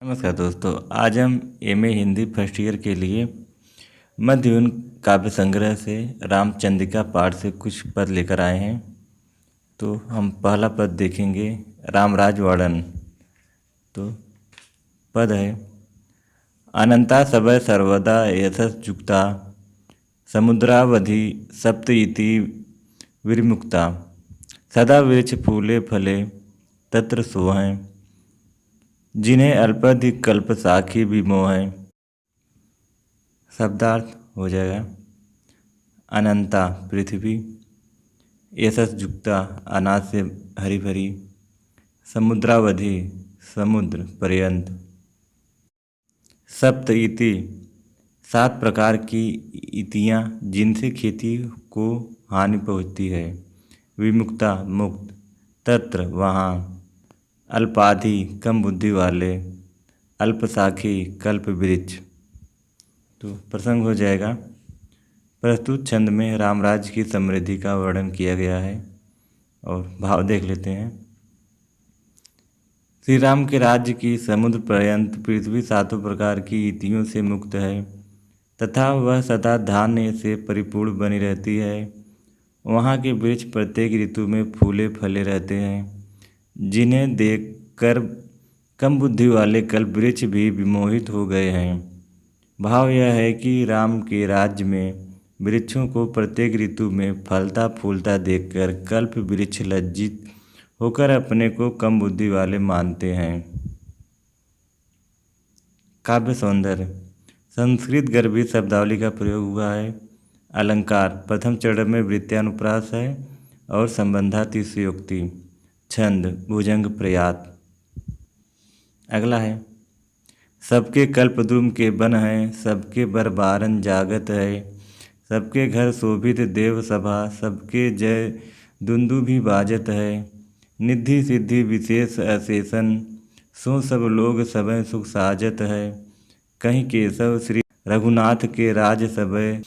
नमस्कार दोस्तों, आज हम एमए हिंदी फर्स्ट ईयर के लिए मध्ययुगीन काव्य संग्रह से रामचंद्रिका पाठ से कुछ पद लेकर आए हैं। तो हम पहला पद देखेंगे, रामराज वर्णन। तो पद है, अनंता सबय सर्वदा यशस जुक्ता, समुद्रावधि सप्त इति विर्मुक्ता, सदा वृक्ष फूले फले तत्र सोहें, जिन्हें अल्पाधिक कल्प साखी विमोह है। शब्दार्थ हो जाएगा, अनंता पृथ्वी, यशस जुक्ता अनाज से हरी भरी, समुद्रावधि समुद्र पर्यंत, सप्त इति 7 प्रकार की इतियाँ जिनसे खेती को हानि पहुँचती है, विमुक्ता मुक्त, तत्र वहाँ, अल्पाधि कम बुद्धि वाले, अल्पसाखी कल्प वृक्ष। तो प्रसंग हो जाएगा, प्रस्तुत छंद में रामराज की समृद्धि का वर्णन किया गया है और भाव देख लेते हैं। श्री राम के राज्य की समुद्र पर्यंत पृथ्वी 7 प्रकार की इतियों से मुक्त है तथा वह सदा धान्य से परिपूर्ण बनी रहती है। वहाँ के वृक्ष प्रत्येक ऋतु में फूले फले रहते हैं, जिन्हें देखकर कम बुद्धि वाले कल्प वृक्ष भी विमोहित हो गए हैं। भाव यह है कि राम के राज्य में वृक्षों को प्रत्येक ऋतु में फलता फूलता देखकर कल्प वृक्ष लज्जित होकर अपने को कम बुद्धि वाले मानते हैं। काव्य सौंदर्य, संस्कृत गर्भित शब्दावली का प्रयोग हुआ है। अलंकार, प्रथम चरण में वृत्यानुप्रास है और संबंधातिशयोक्ति। छंद भुजंग प्रयात। अगला है, सबके कल्पद्रुम के बन हैं, सबके बरबारन जागत है, सबके घर शोभित देव सभा, सबके जय दुंदुभि बाजत है, निधि सिद्धि विशेष अशेषन, सो सब लोग सबय सुख साजत है, कहीं केशव श्री रघुनाथ के राज सबय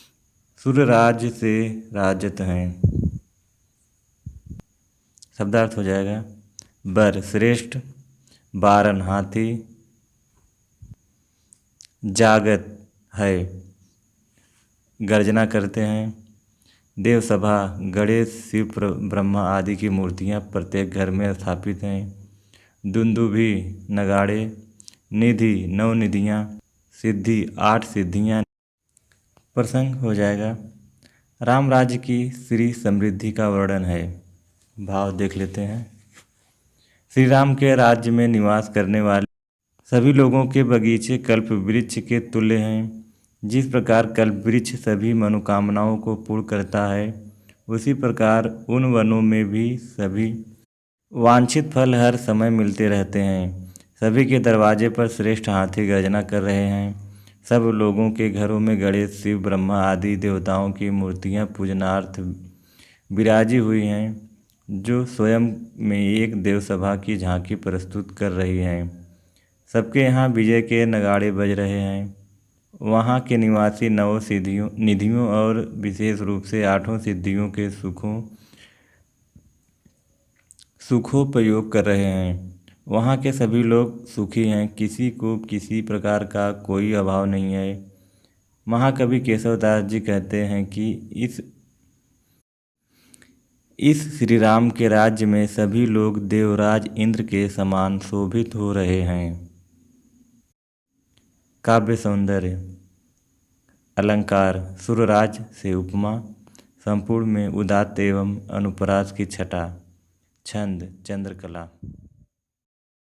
सुरराज से राजत हैं। शब्दार्थ हो जाएगा, बर श्रेष्ठ, बारन हाथी, जागत है गर्जना करते हैं, देवसभा गणेश शिव ब्रह्मा आदि की मूर्तियां प्रत्येक घर में स्थापित हैं, दुंदुभि नगाड़े, निधि 9 निधियाँ, सिद्धि 8 सिद्धियाँ। प्रसंग हो जाएगा, राम राज्य की श्री समृद्धि का वर्णन है। भाव देख लेते हैं। श्री राम के राज्य में निवास करने वाले सभी लोगों के बगीचे कल्प वृक्ष के तुल्य हैं। जिस प्रकार कल्प वृक्ष सभी मनोकामनाओं को पूर्ण करता है, उसी प्रकार उन वनों में भी सभी वांछित फल हर समय मिलते रहते हैं। सभी के दरवाजे पर श्रेष्ठ हाथी गर्जना कर रहे हैं। सब लोगों के घरों में गणेश शिव ब्रह्मा आदि देवताओं की मूर्तियां पूजनार्थ विराजी हुई हैं, जो स्वयं में एक देवसभा की झांकी प्रस्तुत कर रही हैं। सबके यहाँ विजय के नगाड़े बज रहे हैं। वहाँ के निवासी 9 निधियों और विशेष रूप से 8 सिद्धियों के सुखोपयोग कर रहे हैं। वहाँ के सभी लोग सुखी हैं, किसी को किसी प्रकार का कोई अभाव नहीं है। महाकवि केशवदास जी कहते हैं कि इस श्री राम के राज्य में सभी लोग देवराज इंद्र के समान शोभित हो रहे हैं। काव्य सौंदर्य, अलंकार, सुरराज से उपमा, संपूर्ण में उदात्त एवं अनुप्रास की छटा। छंद चंद्रकला।